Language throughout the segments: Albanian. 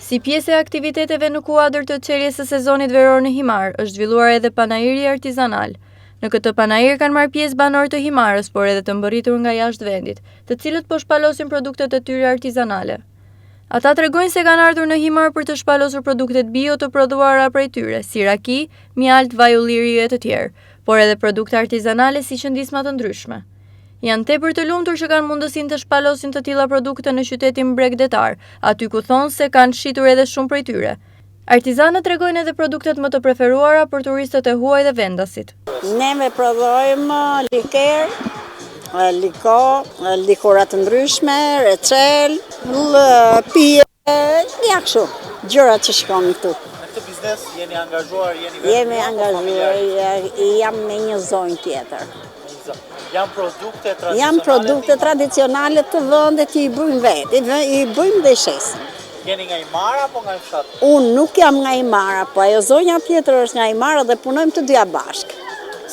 Si pjesë e aktiviteteve në kuadër të çeljes së sezonit veror në Himar, është zhvilluar edhe panairi artizanal. Në këtë panair kanë marrë pjesë banorë të Himarës, por edhe të mbërritur nga jashtë vendit, të cilët po shpalosin produktet e tyre artizanale. Ata tregojnë se kanë ardhur në Himar për të shpalosur produktet bio të prodhuara prej tyre, si raki, mjalt, vaj ulliri e të tjerë, por edhe produkte artizanale si qëndisma të ndryshme. Janë tepër të lumtur që kanë mundësinë të shpalosin të tilla produkte në qytetin bregdetar, aty ku thonë se kanë shitur edhe shumë prej tyre. Artizanët tregojnë edhe produktet më të preferuara për turistët e huaj dhe vendasit. Ne prodhojmë liker, likora të ndryshme, recel, pije, ja kështu, gjërat që shkojnë këtu. Në këtë biznes jeni angazhuar, Jemi angazhuar, jam me një zonjë tjetër. Janë produkte tradicionale të vendet që i bëjmë vetë, i bëjmë dhe shesim. Jeni nga Himara apo nga fshat? Unë nuk jam nga Himara, po ajo zonja tjetër është nga Himara dhe punojmë të dyja bashkë.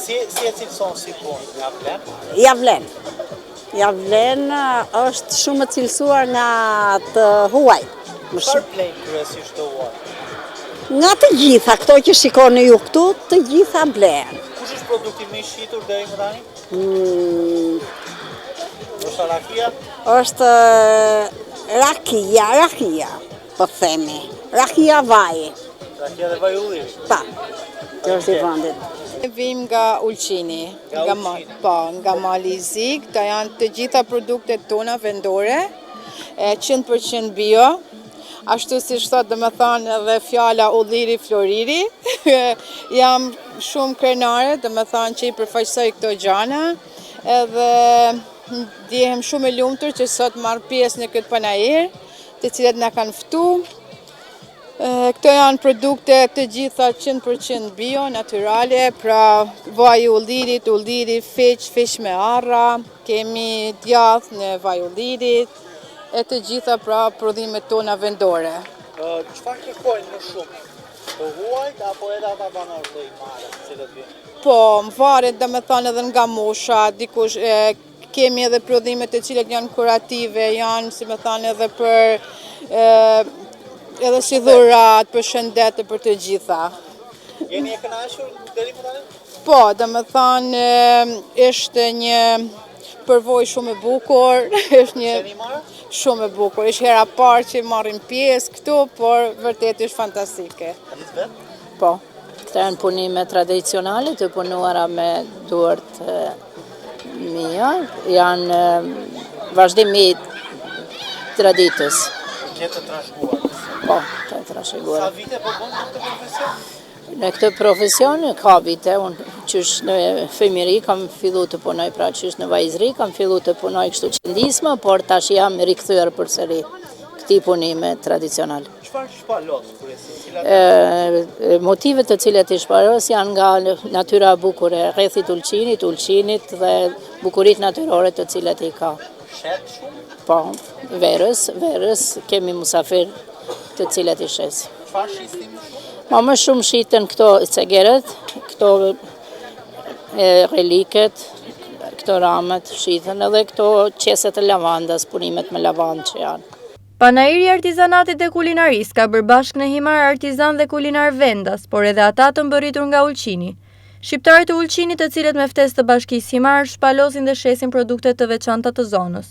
Si e cilëson si punë? Ja vlen? Ja vlen. Ja vlen është shumë e cilësuar nga të huaj. Çfarë vlen kryesisht të huaj? Nga të gjitha, këto që shikoni ju këtu, të gjitha vlen. Kush është produkti më i shitur deri më tani? Është rakia? Është rakia, po themi. Rakia vaj. Rakia dhe vaj ulliri? Pa, që është i vendit. Vim nga Ulqini, nga Malizi, këta janë të gjitha produktet tona vendore, 100% bio, ashtu si thot dhe me thanë edhe fjala ulliri floriri, jam shumë krenare dhe me thanë që i përfaqësoj këto gjana, edhe ndihem shumë e lumtur që sot marr pjesë në këtë panair, të cilat na kanë ftu. Këto janë produkte të gjitha 100% bio, naturale, pra vaj ullirit, ulliri, fiq me arra, kemi djath në vaj ullirit, e të gjitha pra prodhimet tona vendore. Çfarë kërkojnë më shumë? Po huajt apo edhe ata banorë të Himarës, cilët vijnë? Po, më varet dhe me thënë edhe nga mosha, dikush kemi edhe prodhimet të cilat janë kurative, janë si me thënë edhe për edhe si dhurat, për shëndet e për të gjitha. Jeni e kënaqur deri më tani? Po, dhe me thënë ishte një përvojë shumë e bukur, është një shumë e bukur. Është hera parë që marrim pjesë këtu, por vërtet është fantastike. Po, këto janë punime tradicionale të punuara me duart mia, janë vazhdimi traditës. Të trashëguar. Po, të trashëguar. Sa vite po bën këtë profesion? Në këtë profesion ka vite, unë qysh në fëmijëri kam fillu të punoj, pra qysh në vajzëri kam fillu të punoj kështu qëndisma, por tash jam rikthyer përsëri këtij punime tradicional. Çfarë shpalos kryesisht? Motivet të cilat i shpalos janë nga natyra e bukur e rrethit ulqinit dhe bukuritë natyrore të cilat i ka. Shet shumë? Po, verës kemi musafir të cilat i shes. Çfarë shisni më shumë? Më shumë shiten këto cegeret, këto reliket, këto ramet shiten edhe këto qeset e lavandas, punimet me lavandë që janë. Panairi artizanatit dhe kulinaris ka bërë bashkë në Himar artizan dhe kulinar vendas, por edhe ata të mbërritur nga Ulqini. Shqiptarët e Ulqinit të cilët me ftesë të bashkisë Himar shpalosin dhe shesin produkte të veçanta të zonës.